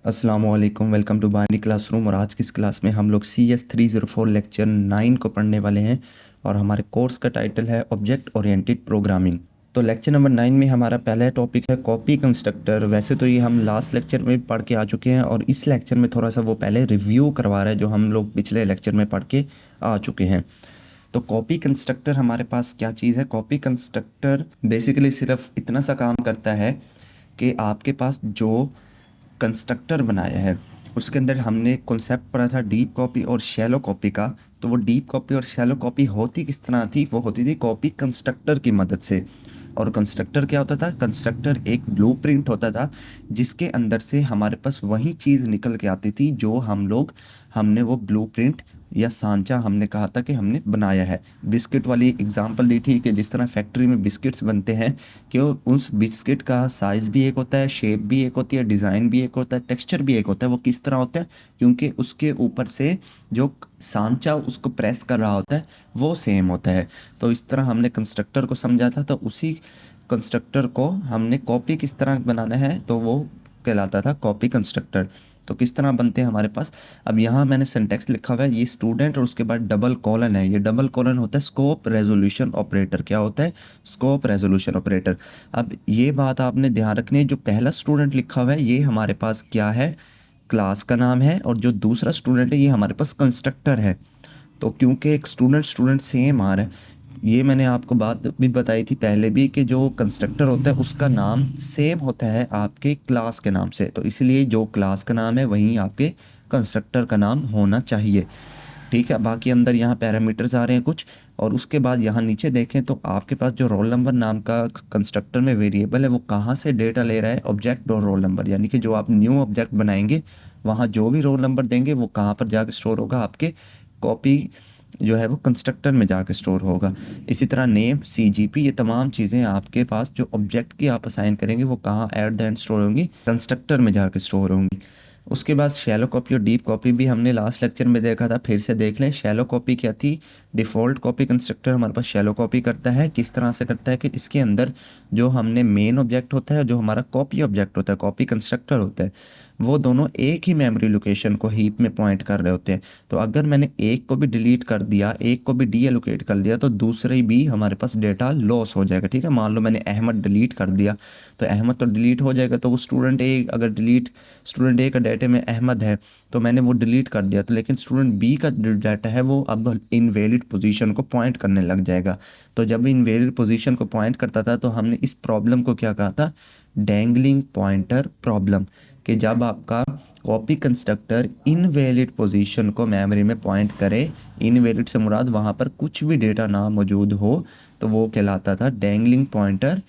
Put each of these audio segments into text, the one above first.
अस्सलामुअलैकुम, welcome to बानी classroom. और आज की इस क्लास में हम लोग CS 304 लेक्चर 9 को पढ़ने वाले हैं और हमारे कोर्स का टाइटल है ऑब्जेक्ट ओरिएंटेड प्रोग्रामिंग। तो लेक्चर नंबर 9 में हमारा पहला टॉपिक है कॉपी कंस्ट्रक्टर। वैसे तो ये हम लास्ट लेक्चर में पढ़ के आ चुके हैं और इस लेक्चर में थोड़ा सा वो पहले रिव्यू करवा रहा है जो हम लोग पिछले लेक्चर में पढ़ के आ चुके हैं। तो कॉपी कंस्ट्रक्टर हमारे पास क्या चीज़ है? कॉपी कंस्ट्रक्टर बेसिकली सिर्फ इतना सा काम करता है कि आपके पास जो कंस्ट्रक्टर बनाया है उसके अंदर हमने कॉन्सेप्ट पढ़ा था डीप कॉपी और शैलो कॉपी का। तो वो डीप कॉपी और शैलो कॉपी होती किस तरह थी? वो होती थी कॉपी कंस्ट्रक्टर की मदद से। और कंस्ट्रक्टर क्या होता था? कंस्ट्रक्टर एक ब्लूप्रिंट होता था जिसके अंदर से हमारे पास वही चीज़ निकल के आती थी जो हमने वो ब्लूप्रिंट या सांचा हमने कहा था कि हमने बनाया है। बिस्किट वाली एग्जांपल दी थी कि जिस तरह फैक्ट्री में बिस्किट्स बनते हैं कि उस बिस्किट का साइज़ भी एक होता है, शेप भी एक होती है, डिज़ाइन भी एक होता है, टेक्सचर भी एक होता है। वो किस तरह होता है? क्योंकि उसके ऊपर से जो सांचा उसको प्रेस कर रहा होता है वो सेम होता है। तो इस तरह हमने कंस्ट्रक्टर को समझा था। तो उसी कंस्ट्रक्टर को हमने कॉपी किस तरह बनाना है तो वो कहलाता था कॉपी कंस्ट्रक्टर। तो किस तरह बनते हैं हमारे पास? अब यहाँ मैंने सिंटेक्स लिखा हुआ है, ये स्टूडेंट और उसके बाद डबल कॉलन है। ये डबल कॉलन होता है स्कोप रेजोल्यूशन ऑपरेटर। क्या होता है? Scope resolution operator. अब ये बात आपने ध्यान रखनी है, जो पहला स्टूडेंट लिखा हुआ है ये हमारे पास क्या है? क्लास का नाम है। और जो दूसरा स्टूडेंट है ये हमारे पास कंस्ट्रक्टर है। तो क्योंकि एक स्टूडेंट स्टूडेंट सेम आ रहा है, ये मैंने आपको बात भी बताई थी पहले भी कि जो कंस्ट्रक्टर होता है उसका नाम सेम होता है आपके क्लास के नाम से। तो इसलिए जो क्लास का नाम है वहीं आपके कंस्ट्रक्टर का नाम होना चाहिए। ठीक है, बाकी अंदर यहाँ पैरामीटर्स आ रहे हैं कुछ। और उसके बाद यहाँ नीचे देखें तो आपके पास जो रोल नंबर नाम का कंस्ट्रक्टर में वेरिएबल है वो कहाँ से डेटा ले रहा है? ऑब्जेक्ट और रोल नंबर। यानी कि जो आप न्यू ऑब्जेक्ट बनाएंगे वहाँ जो भी रोल नंबर देंगे वो कहाँ पर जाकर स्टोर होगा? आपके कॉपी जो है वो कंस्ट्रक्टर में जाके स्टोर होगा। इसी तरह नेम, CGP, ये तमाम चीज़ें आपके पास जो ऑब्जेक्ट की आप असाइन करेंगे वो कहाँ एट द एंड स्टोर होंगी? कंस्ट्रक्टर में जाके स्टोर होंगी। उसके बाद शैलो कॉपी और डीप कॉपी भी हमने लास्ट लेक्चर में देखा था, फिर से देख लें। शैलो कॉपी क्या थी? डिफ़ॉल्ट कॉपी कंस्ट्रक्टर हमारे पास शैलो कॉपी करता है। किस तरह से करता है कि इसके अंदर जो हमने मेन ऑब्जेक्ट होता है, जो हमारा कॉपी ऑब्जेक्ट होता है, कॉपी कंस्ट्रक्टर होता है, वो दोनों एक ही मेमोरी लोकेशन को हीप में पॉइंट कर रहे होते हैं। तो अगर मैंने एक को भी डिलीट कर दिया, एक को भी डीएलोकेट कर दिया तो दूसरे भी हमारे पास डेटा लॉस हो जाएगा। ठीक है, मान लो मैंने अहमद डिलीट कर दिया तो अहमद तो डिलीट हो जाएगा। तो वो स्टूडेंट ए अगर डिलीट स्टूडेंट ए का डाटा में अहमद है तो मैंने वो डिलीट कर दिया, तो लेकिन स्टूडेंट बी का जो डाटा है वो अब इनवैलिड पोजीशन को पॉइंट करने लग जाएगा। तो जब इनवैलिड पोजीशन को पॉइंट करता था तो हमने इस प्रॉब्लम को क्या कहा था? Dangling pointer problem. कि जब आपका कॉपी कंस्ट्रक्टर इनवैलिड पोजीशन को मेमोरी में पॉइंट करे, इनवैलिड से मुराद वहाँ पर कुछ भी डेटा ना मौजूद हो, तो वो कहलाता था डैंगलिंग पॉइंटर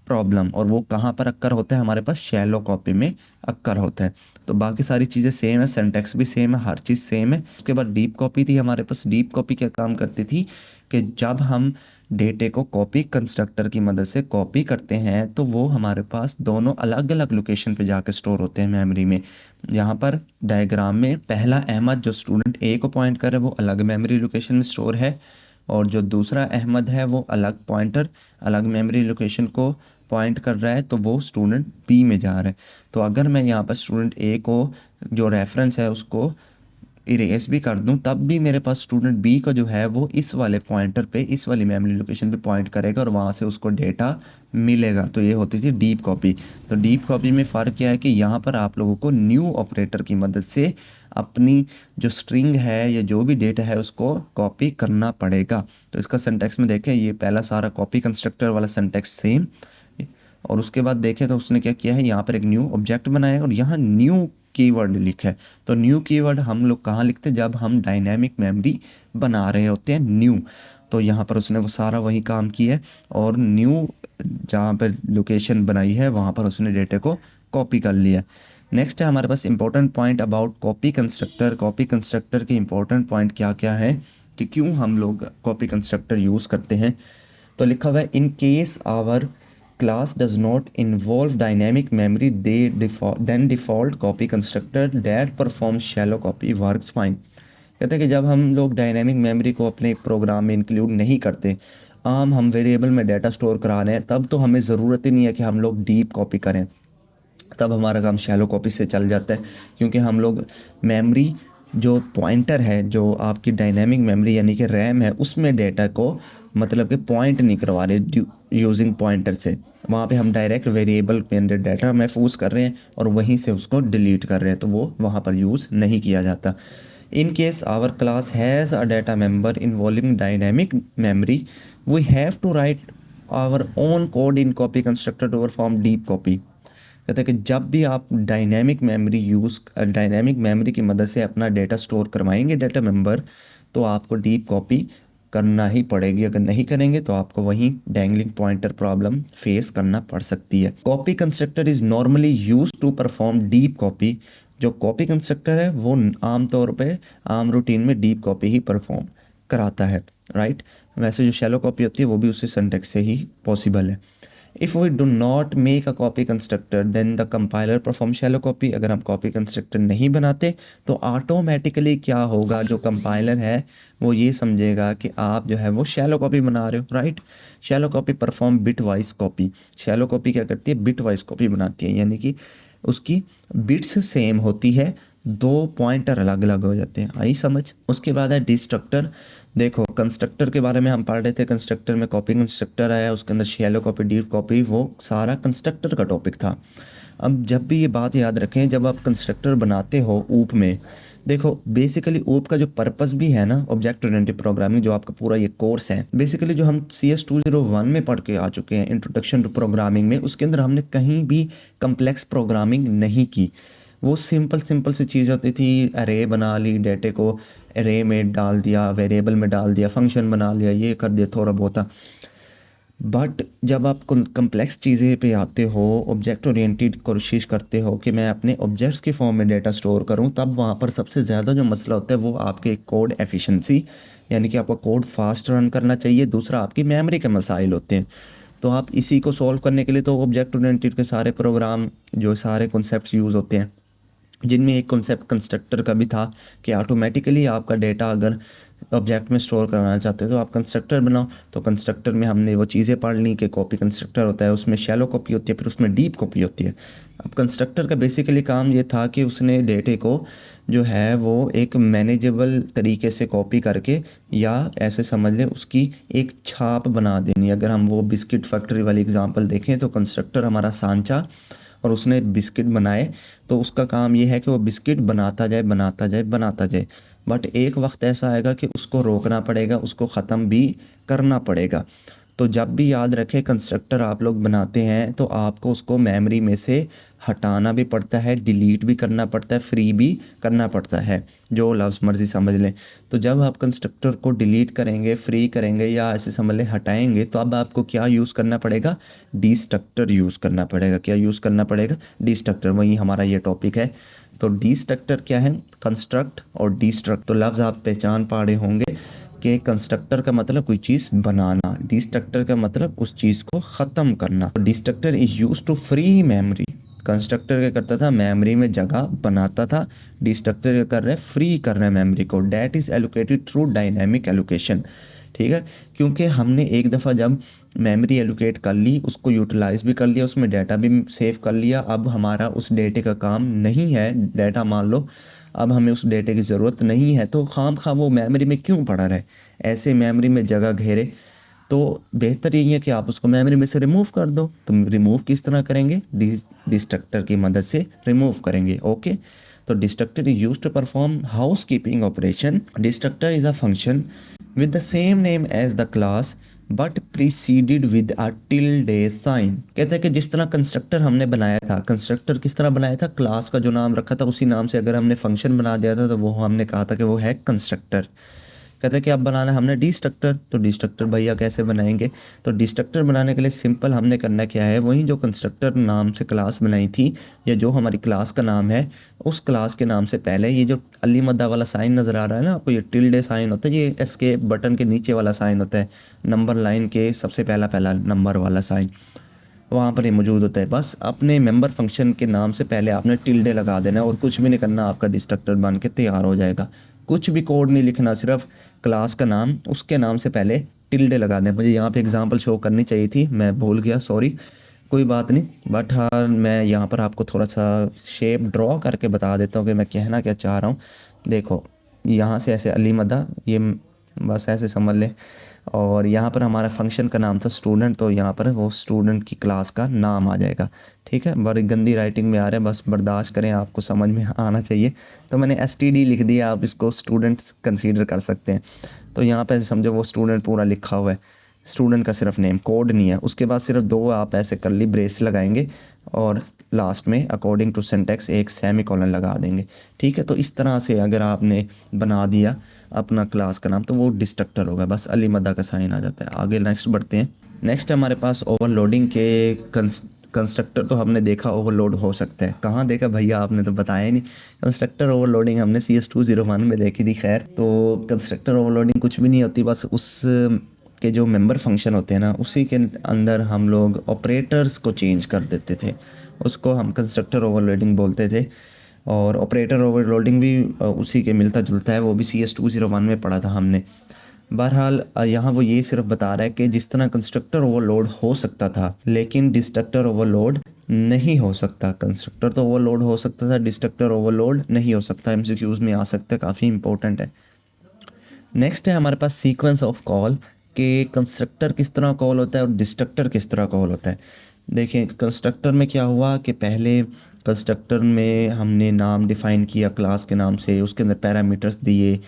प्रॉब्लम। और वो कहाँ पर अक्कर होता है? हमारे पास शैलो कॉपी में अक्कर होता है। तो बाकी सारी चीज़ें सेम है, सिंटैक्स भी सेम है, हर चीज़ सेम है। उसके बाद डीप कॉपी थी हमारे पास। डीप कॉपी क्या काम करती थी कि जब हम डेटे को कॉपी कंस्ट्रक्टर की मदद से कॉपी करते हैं तो वो हमारे पास दोनों अलग अलग लोकेशन पे जाके स्टोर होते हैं मेमोरी में। यहाँ पर डायग्राम में पहला अहमद जो स्टूडेंट ए को पॉइंट कर रहा है वो अलग मेमोरी लोकेशन में स्टोर है, और जो दूसरा अहमद है वो अलग पॉइंटर अलग मेमोरी लोकेशन को पॉइंट कर रहा है, तो वो स्टूडेंट बी में जा रहा है। तो अगर मैं यहाँ पर स्टूडेंट ए को जो रेफरेंस है उसको इरेज भी कर दूं तब भी मेरे पास स्टूडेंट बी का जो है वो इस वाले पॉइंटर पे, इस वाली मेमोरी लोकेशन पे पॉइंट करेगा और वहाँ से उसको डेटा मिलेगा। तो ये होती थी डीप कॉपी। तो डीप कॉपी में फ़र्क क्या है कि यहाँ पर आप लोगों को न्यू ऑपरेटर की मदद से अपनी जो स्ट्रिंग है या जो भी डेटा है उसको कॉपी करना पड़ेगा। तो इसका सिंटैक्स में देखें, ये पहला सारा कॉपी कंस्ट्रक्टर वाला सिंटैक्स सेम। और उसके बाद देखें तो उसने क्या किया है, यहाँ पर एक न्यू ऑब्जेक्ट बनाया है और यहाँ न्यू कीवर्ड लिखा है। तो न्यू कीवर्ड हम लोग कहाँ लिखते हैं? जब हम डायनेमिक मेमोरी बना रहे होते हैं न्यू। तो यहाँ पर उसने वो सारा वही काम किया है और न्यू जहाँ पर लोकेशन बनाई है वहाँ पर उसने डेटा को कॉपी कर लिया। नेक्स्ट है हमारे पास important point about copy constructor. Copy constructor के इंपॉर्टेंट पॉइंट क्या क्या है कि क्यों हम लोग कॉपी कंस्ट्रक्टर यूज़ करते हैं? तो लिखा हुआ है in case our class does not involve dynamic memory then default copy constructor that performs shallow copy works fine। कहते हैं कि जब हम लोग डायनेमिक मेमोरी को अपने प्रोग्राम में इंक्लूड नहीं करते, हम वेरिएबल में डाटा स्टोर करा रहे हैं, तब तो हमें ज़रूरत ही नहीं है कि हम लोग डीप कॉपी करें। तब हमारा काम शैलो कॉपी से चल जाता है, क्योंकि हम लोग मेमोरी जो पॉइंटर है, जो आपकी डायनेमिक मेमोरी यानी कि रैम है, उसमें डेटा को मतलब कि पॉइंट नहीं करवा रहे यूजिंग पॉइंटर से। वहाँ पे हम डायरेक्ट वेरिएबल के अंदर डाटा महफूज कर रहे हैं और वहीं से उसको डिलीट कर रहे हैं, तो वो वहाँ पर यूज़ नहीं किया जाता। In case our class has a data member involving dynamic memory, we have to write our own code in copy constructor to perform deep copy. कहते हैं कि जब भी आप डायनेमिक मेमोरी की मदद से अपना डेटा स्टोर करवाएंगे डाटा मेंबर, तो आपको डीप कॉपी करना ही पड़ेगी। अगर नहीं करेंगे तो आपको वहीं डैंगलिंग पॉइंटर प्रॉब्लम फेस करना पड़ सकती है। Copy constructor is normally use to perform deep copy. जो कॉपी कंस्ट्रक्टर है वो आमतौर पे आम रूटीन में डीप कॉपी ही परफॉर्म कराता है, राइट। वैसे जो शैलो कॉपी होती है वो भी उसी सिंटैक्स से ही पॉसिबल है। If we do not make a copy constructor then the compiler perform shallow copy. अगर हम कॉपी कंस्ट्रक्टर नहीं बनाते तो ऑटोमेटिकली क्या होगा, जो कंपाइलर है वो ये समझेगा कि आप जो है वो शैलो कॉपी बना रहे हो, right. Shallow copy perform bit wise copy. Shallow copy क्या करती है, बिट वाइज कॉपी बनाती है, यानी कि उसकी बिट्स सेम होती है, दो पॉइंटर अलग अलग हो जाते हैं। आई समझ। उसके बाद है डिस्ट्रक्टर। देखो कंस्ट्रक्टर के बारे में हम पढ़ रहे थे, कंस्ट्रक्टर में कॉपी कंस्ट्रक्टर आया, उसके अंदर शैलो कॉपी, डीप कॉपी, वो सारा कंस्ट्रक्टर का टॉपिक था। अब जब भी ये बात याद रखें, जब आप कंस्ट्रक्टर बनाते हो ऊप में, देखो बेसिकली ऊप का जो पर्पस भी है ना, ऑब्जेक्ट ओरिएंटेड प्रोग्रामिंग, जो आपका पूरा ये कोर्स है, बेसिकली जो हम CS 201 में पढ़ के आ चुके हैं, इंट्रोडक्शन टू प्रोग्रामिंग में, उसके अंदर हमने कहीं भी कम्प्लेक्स प्रोग्रामिंग नहीं की। वो सिंपल सिंपल सी चीज़ होती थी, अरे बना ली, डेटे को अरे में डाल दिया, वेरिएबल में डाल दिया, फंक्शन बना लिया, ये कर दिया थोड़ा बहुत। बट जब आप कम्प्लेक्स चीज़ें पे आते हो, ऑब्जेक्ट ओरिएंटेड कोशिश करते हो कि मैं अपने ऑब्जेक्ट्स के फॉर्म में डेटा स्टोर करूं, तब वहाँ पर सबसे ज़्यादा जो मसला होता है वो आपके कोड एफिशिएंसी, यानी कि आपका कोड फास्ट रन करना चाहिए। दूसरा आपकी मेमोरी के मसाइल होते हैं। तो आप इसी को सॉल्व करने के लिए तो ऑब्जेक्ट ओरिएंटेड के सारे प्रोग्राम, जो सारे कॉन्सेप्ट्स यूज़ होते हैं, जिनमें एक कॉन्सेप्ट कंस्ट्रक्टर का भी था कि ऑटोमेटिकली आपका डेटा अगर ऑब्जेक्ट में स्टोर कराना चाहते हो तो आप कंस्ट्रक्टर बनाओ। तो कंस्ट्रक्टर में हमने वो चीज़ें पढ़ ली कि कॉपी कंस्ट्रक्टर होता है, उसमें शैलो कॉपी होती है, फिर उसमें डीप कॉपी होती है। अब कंस्ट्रक्टर का बेसिकली काम ये था कि उसने डेटे को जो है वो एक मैनेजेबल तरीके से कॉपी करके, या ऐसे समझ लें उसकी एक छाप बना देनी। अगर हम वो बिस्किट फैक्ट्री वाली एग्जांपल देखें तो कंस्ट्रक्टर हमारा सांचा, और उसने बिस्किट बनाए, तो उसका काम ये है कि वो बिस्किट बनाता जाए बनाता जाए बनाता जाए। बट एक वक्त ऐसा आएगा कि उसको रोकना पड़ेगा, उसको ख़त्म भी करना पड़ेगा। तो जब भी याद रखें कंस्ट्रक्टर आप लोग बनाते हैं तो आपको उसको मेमोरी में से हटाना भी पड़ता है, डिलीट भी करना पड़ता है, फ्री भी करना पड़ता है, जो लफ्ज़ मर्ज़ी समझ लें। तो जब आप कंस्ट्रक्टर को डिलीट करेंगे, फ्री करेंगे, या ऐसे समझ लें हटाएंगे, तो अब आपको क्या यूज़ करना पड़ेगा, डिस्ट्रक्टर यूज़ करना पड़ेगा। क्या यूज़ करना पड़ेगा, डिस्ट्रक्टर। वही हमारा ये टॉपिक है। तो डिस्ट्रक्टर क्या है, कंस्ट्रक्ट और डिस्ट्रक्ट। तो लफ्ज़ आप पहचान पा रहे होंगे कि कंस्ट्रक्टर का मतलब कोई चीज़ बनाना, डिस्ट्रक्टर का मतलब उस चीज़ को ख़त्म करना। Destructor is use to free memory. Constructor क्या करता था, मेमोरी में जगह बनाता था। डिस्ट्रक्टर क्या कर रहे हैं, फ्री कर रहे हैं मेमोरी को। That is allocated through dynamic allocation. ठीक है, क्योंकि हमने एक दफ़ा जब मेमोरी एलोकेट कर ली, उसको यूटिलाइज़ भी कर लिया, उसमें डाटा भी सेव कर लिया, अब हमारा उस डेटे का काम नहीं है, डाटा मान लो अब हमें उस डेटे की ज़रूरत नहीं है, तो खाम खा वो मेमोरी में क्यों पड़ा रहे, ऐसे मेमोरी में जगह घेरे। तो बेहतर यही है कि आप उसको मेमोरी में से रिमूव कर दो। तुम रिमूव किस तरह करेंगे, डिस्ट्रक्टर की मदद से रिमूव करेंगे। ओके, तो destructor is use to perform housekeeping operation. Destructor is a function with the same name as the class but preceded with a tilde sign। कहते हैं कि जिस तरह कंस्ट्रक्टर हमने बनाया था, कंस्ट्रक्टर किस तरह बनाया था, क्लास का जो नाम रखा था उसी नाम से अगर हमने फंक्शन बना दिया था तो वो हमने कहा था कि वो है कंस्ट्रक्टर। कहते हैं कि अब बनाना हमने डिस्ट्रक्टर, तो डिस्ट्रक्टर भैया कैसे बनाएंगे। तो डिस्ट्रक्टर बनाने के लिए सिंपल हमने करना क्या है, वही जो कंस्ट्रक्टर नाम से क्लास बनाई थी, या जो हमारी क्लास का नाम है, उस क्लास के नाम से पहले ये जो अली मद्दा वाला साइन नज़र आ रहा है ना आपको, ये टिल्डे साइन होता है, ये एस्केप बटन के नीचे वाला साइन होता है, नंबर लाइन के सबसे पहला नंबर वाला साइन वहाँ पर ही मौजूद होता है। बस अपने मेंबर फंक्शन के नाम से पहले आपने टिल्डे लगा देना और कुछ भी नहीं करना, आपका डिस्ट्रक्टर बन के तैयार हो जाएगा। कुछ भी कोड नहीं लिखना, सिर्फ क्लास का नाम, उसके नाम से पहले टिल्डे लगा दें। मुझे यहाँ पे एग्जांपल शो करनी चाहिए थी, मैं भूल गया, सॉरी। कोई बात नहीं, बट हाँ मैं यहाँ पर आपको थोड़ा सा शेप ड्रॉ करके बता देता हूँ कि मैं कहना क्या चाह रहा हूँ। देखो यहाँ से ऐसे अली मदा, ये बस ऐसे समझ लें। और यहाँ पर हमारा फंक्शन का नाम था स्टूडेंट, तो यहाँ पर वो स्टूडेंट की क्लास का नाम आ जाएगा। ठीक है, बड़ी गंदी राइटिंग में आ रहा है, बस बर्दाश्त करें, आपको समझ में आना चाहिए। तो मैंने STD लिख दिया, आप इसको स्टूडेंट्स कंसीडर कर सकते हैं। तो यहाँ पे समझो वो स्टूडेंट पूरा लिखा हुआ है, स्टूडेंट का सिर्फ नेम, कोड नहीं है। उसके बाद सिर्फ दो आप ऐसे करली ब्रेस लगाएंगे और लास्ट में अकॉर्डिंग टू सिंटैक्स एक सेमी कॉलन लगा देंगे। ठीक है, तो इस तरह से अगर आपने बना दिया अपना क्लास का नाम तो वो डिस्ट्रक्टर होगा, बस अली मद्दा का साइन आ जाता है। आगे नेक्स्ट बढ़ते हैं। नेक्स्ट हमारे पास ओवरलोडिंग के कंस्ट्रक्टर। तो हमने देखा ओवरलोड हो सकता है, कहाँ देखा भैया, आपने तो बताया ही नहीं। कंस्ट्रक्टर ओवरलोडिंग हमने CS201 में देखी थी। खैर, तो कंस्ट्रक्टर ओवरलोडिंग कुछ भी नहीं होती, बस उस के जो मेंबर फंक्शन होते हैं ना, उसी के अंदर हम लोग ऑपरेटर्स को चेंज कर देते थे, उसको हम कंस्ट्रक्टर ओवरलोडिंग बोलते थे। और ऑपरेटर ओवरलोडिंग भी उसी के मिलता जुलता है, वो भी CS201 में पढ़ा था हमने। बहरहाल यहाँ वो ये सिर्फ बता रहा है कि जिस तरह कंस्ट्रक्टर ओवरलोड हो सकता था लेकिन डिस्ट्रक्टर ओवरलोड नहीं हो सकता। कंस्ट्रक्टर तो ओवरलोड हो सकता था, डिस्ट्रक्टर ओवरलोड नहीं हो सकता। MCQs में आ सकता है, काफ़ी इंपॉर्टेंट है। नेक्स्ट है हमारे पास सीक्वेंस ऑफ कॉल, के कंस्ट्रक्टर किस तरह कॉल होता है और डिस्ट्रक्टर किस तरह कॉल होता है। देखें कंस्ट्रक्टर में क्या हुआ कि पहले कंस्ट्रक्टर में हमने नाम डिफ़ाइन किया क्लास के नाम से, उसके अंदर पैरामीटर्स दिए,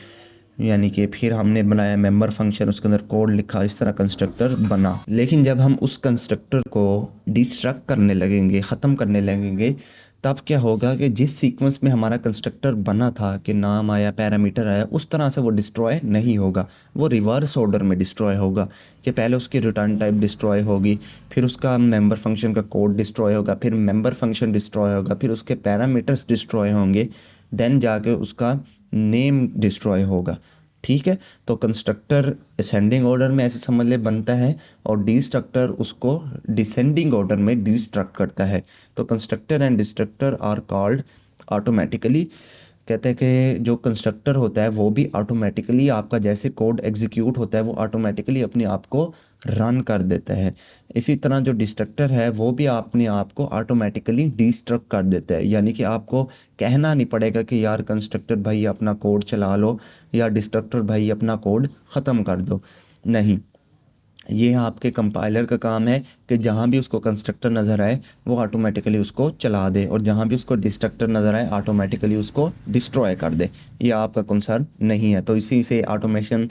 यानी कि फिर हमने बनाया मेंबर फंक्शन, उसके अंदर कोड लिखा, इस तरह कंस्ट्रक्टर बना। लेकिन जब हम उस कंस्ट्रक्टर को डिस्ट्रक्ट करने लगेंगे, ख़त्म करने लगेंगे, तब क्या होगा कि जिस सीक्वेंस में हमारा कंस्ट्रक्टर बना था कि नाम आया, पैरामीटर आया, उस तरह से वो डिस्ट्रॉय नहीं होगा, वो रिवर्स ऑर्डर में डिस्ट्रॉय होगा। कि पहले उसकी रिटर्न टाइप डिस्ट्रॉय होगी, फिर उसका मेंबर फंक्शन का कोड डिस्ट्रॉय होगा, फिर मेंबर फंक्शन डिस्ट्रॉय होगा, फिर उसके पैरामीटर्स डिस्ट्रॉय होंगे, देन जाके उसका नेम डिस्ट्रॉय होगा। ठीक है, तो कंस्ट्रक्टर असेंडिंग ऑर्डर में ऐसे समझ ले बनता है और डिस्ट्रक्टर उसको डिसेंडिंग ऑर्डर में डिस्ट्रक्ट करता है। तो constructor and destructor are called automatically. कहते हैं कि जो कंस्ट्रक्टर होता है वो भी ऑटोमेटिकली आपका जैसे कोड एग्जीक्यूट होता है वो ऑटोमेटिकली अपने आप को रन कर देता है। इसी तरह जो डिस्ट्रक्टर है वो भी अपने आप को ऑटोमेटिकली डिस्ट्रक्ट कर देता है, यानी कि आपको कहना नहीं पड़ेगा कि यार कंस्ट्रक्टर भाई अपना कोड चला लो या डिस्ट्रक्टर भाई अपना कोड ख़त्म कर दो। नहीं, ये आपके कंपाइलर का काम है कि जहाँ भी उसको कंस्ट्रक्टर नज़र आए वो ऑटोमेटिकली उसको चला दे, और जहाँ भी उसको डिस्ट्रक्टर नज़र आए ऑटोमेटिकली उसको डिस्ट्रॉय कर दे। ये आपका कंसर्न नहीं है। तो इसी से ऑटोमेशन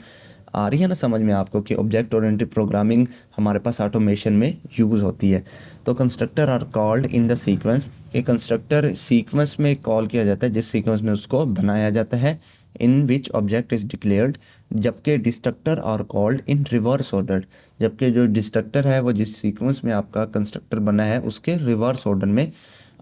आ रही है ना समझ में आपको कि ऑब्जेक्ट ओरिएंटेड प्रोग्रामिंग हमारे पास ऑटोमेशन में यूज़ होती है। तो constructor are called in the sequence, कि कंस्ट्रक्टर सीक्वेंस में कॉल किया जाता है जिस सीक्वेंस में उसको बनाया जाता है, in which object is declared. जबकि destructor are called in reverse order, जबकि जो डिस्ट्रक्टर है वो जिस सीक्वेंस में आपका कंस्ट्रक्टर बना है उसके रिवर्स ऑर्डर में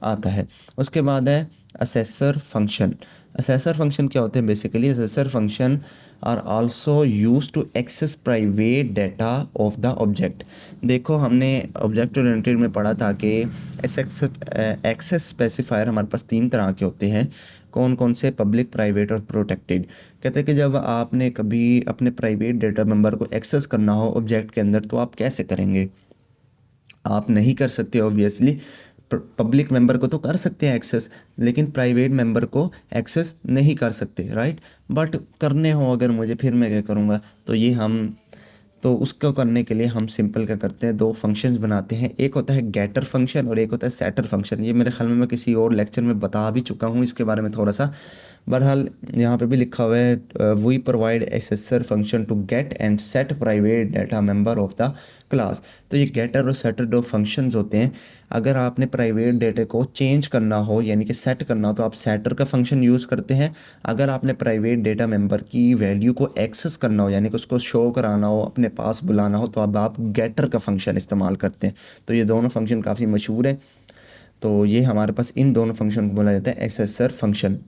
आता है। उसके बाद है असेसर फंक्शन। असेसर फंक्शन क्या होते हैं basically? Accessor function are also use to access private data of the object. देखो हमने ऑब्जेक्ट ओरिएंटेड में पढ़ा था कि एक्सेस स्पेसिफायर हमारे पास तीन तरह के होते हैं। कौन कौन से? पब्लिक, प्राइवेट और प्रोटेक्टेड। कहते हैं कि जब आपने कभी अपने प्राइवेट डाटा मेंबर को एक्सेस करना हो ऑब्जेक्ट के अंदर तो आप कैसे करेंगे? आप नहीं कर सकते ऑब्वियसली। पब्लिक मेंबर को तो कर सकते हैं एक्सेस, लेकिन प्राइवेट मेंबर को एक्सेस नहीं कर सकते, राइट। बट करने हो अगर मुझे, फिर मैं क्या करूँगा? तो ये हम तो उसको करने के लिए हम सिंपल क्या करते हैं, दो फंक्शंस बनाते हैं। एक होता है गेटर फंक्शन और एक होता है सेटर फंक्शन। ये मेरे ख्याल में मैं किसी और लेक्चर में बता भी चुका हूँ इसके बारे में थोड़ा सा। बहरहाल यहाँ पे भी लिखा हुआ है we provide accessor function to get and set private data member of the class. तो ये गेटर और सेटर दो फंक्शंस होते हैं। अगर आपने प्राइवेट डाटा को चेंज करना हो यानी कि सेट करना हो तो आप सेटर का फंक्शन यूज़ करते हैं। अगर आपने प्राइवेट डाटा मेंबर की वैल्यू को एक्सेस करना हो यानी कि उसको शो कराना हो, अपने पास बुलाना हो, तो अब आप गेटर का फंक्शन इस्तेमाल करते हैं। तो ये दोनों फंक्शन काफ़ी मशहूर है। तो ये हमारे पास इन दोनों फंक्शन को बोला जाता है एक्सेसर फंक्शन।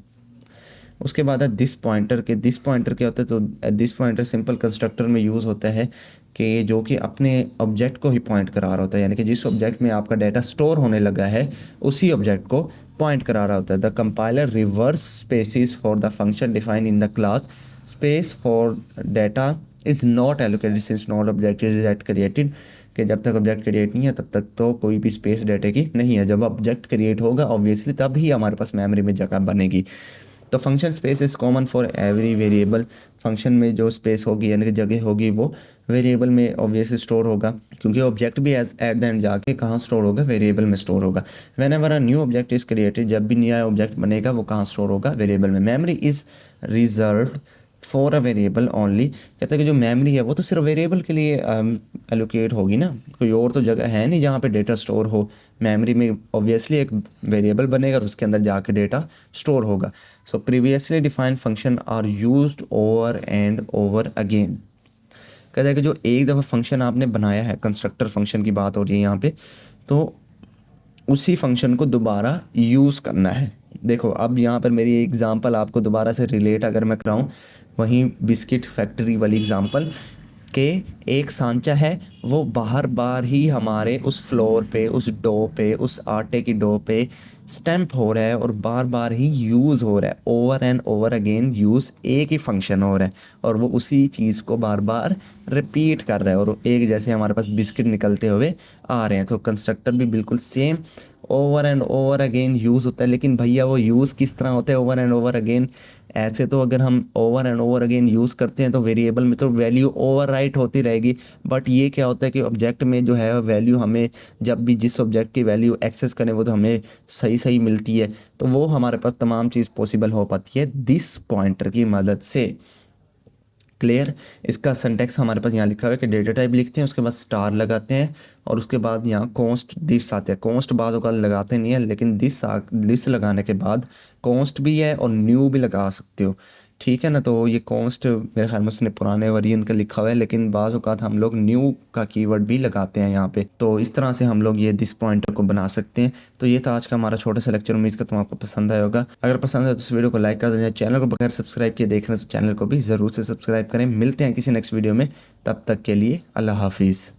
उसके बाद है दिस पॉइंटर के। दिस पॉइंटर क्या होता है? तो दिस पॉइंटर सिंपल कंस्ट्रक्टर में यूज़ होता है कि जो कि अपने ऑब्जेक्ट को ही पॉइंट करा रहा होता है, यानी कि जिस ऑब्जेक्ट में आपका डाटा स्टोर होने लगा है उसी ऑब्जेक्ट को पॉइंट करा रहा होता है। The compiler reverse spaces for the function defined in the class space for data is not allocated since not object is get created. कि जब तक ऑब्जेक्ट क्रिएट नहीं है तब तक तो कोई भी स्पेस डाटे की नहीं है। जब ऑब्जेक्ट क्रिएट होगा ऑब्वियसली तब ही हमारे पास मेमोरी में जगह बनेगी। तो function space is common for every variable. Function में जो स्पेस होगी यानी कि जगह होगी वो वेरिएबल में ऑब्वियसली स्टोर होगा, क्योंकि ऑब्जेक्ट भी एट द एंड जाके कहाँ स्टोर होगा, वेरिएबल में स्टोर होगा। When ever a new object is created, जब भी नया ऑब्जेक्ट बनेगा वो कहाँ स्टोर होगा, वेरिएबल में। Memory is reserved for a variable only. कहते हैं कि जो मेमोरी है वो तो सिर्फ वेरिएबल के लिए एलोकेट होगी ना, कोई और तो जगह है नहीं जहाँ पे डेटा स्टोर हो। मेमोरी में ऑब्वियसली एक वेरिएबल बनेगा और उसके अंदर जाके डेटा स्टोर होगा। So previously defined function are used over and over again. कहता है कि जो एक दफ़ा फंक्शन आपने बनाया है, कंस्ट्रक्टर फंक्शन की बात हो रही है यहाँ पे, तो उसी फंक्शन को दोबारा यूज़ करना है। देखो अब यहाँ पर मेरी एग्ज़ाम्पल आपको दोबारा से रिलेट अगर मैं कराऊँ, वहीं बिस्किट फैक्ट्री वाली एग्ज़ाम्पल के एक सांचा है, वो बार बार ही हमारे उस फ्लोर पे, उस डो पे, उस आटे की डो पे स्टैम्प हो रहा है और बार बार ही यूज़ हो रहा है। Over and over again use, एक ही फंक्शन हो रहा है और वो उसी चीज़ को बार बार रिपीट कर रहा है और एक जैसे हमारे पास बिस्किट निकलते हुए आ रहे हैं। तो कंस्ट्रक्टर भी बिल्कुल same over and over again use होता है। लेकिन भैया वो यूज़ किस तरह होता है ओवर एंड ओवर अगेन? ऐसे तो अगर हम over and over again use करते हैं तो वेरिएबल में तो वैल्यू ओवर राइट होती रहेगी। बट ये क्या होता है कि ऑब्जेक्ट में जो है वैल्यू हमें जब भी जिस ऑब्जेक्ट की वैल्यू एक्सेस करें वो तो हमें सही सही मिलती है। तो वो हमारे पास तमाम चीज़ पॉसिबल हो पाती है दिस पॉइंटर की मदद से। क्लियर? इसका सिंटैक्स हमारे पास यहाँ लिखा हुआ है कि डेटा टाइप लिखते हैं, उसके बाद स्टार लगाते हैं और उसके बाद यहाँ कॉन्स्ट दिस आते हैं। कॉन्स्ट बाज़ का लगाते नहीं है, लेकिन दिस लगाने के बाद कॉन्स्ट भी है और न्यू भी लगा सकते हो। ठीक है ना? तो ये कॉन्स्ट मेरे ख्याल में उसने पुराने वर्जन का लिखा हुआ है, लेकिन बाज़ औक़ात हम लोग न्यू का कीवर्ड भी लगाते हैं यहाँ पे। तो इस तरह से हम लोग ये दिस पॉइंटर को बना सकते हैं। तो ये था आज का हमारा छोटा सा लेक्चर। उम्मीद करता हूँ आपको पसंद आया होगा। अगर पसंद है तो इस वीडियो को लाइक कर दें। चैनल को बगैर सब्सक्राइब किए देख रहे हैं तो चैनल को भी ज़रूर से सब्सक्राइब करें। मिलते हैं किसी नेक्स्ट वीडियो में, तब तक के लिए अल्लाह हाफिज़।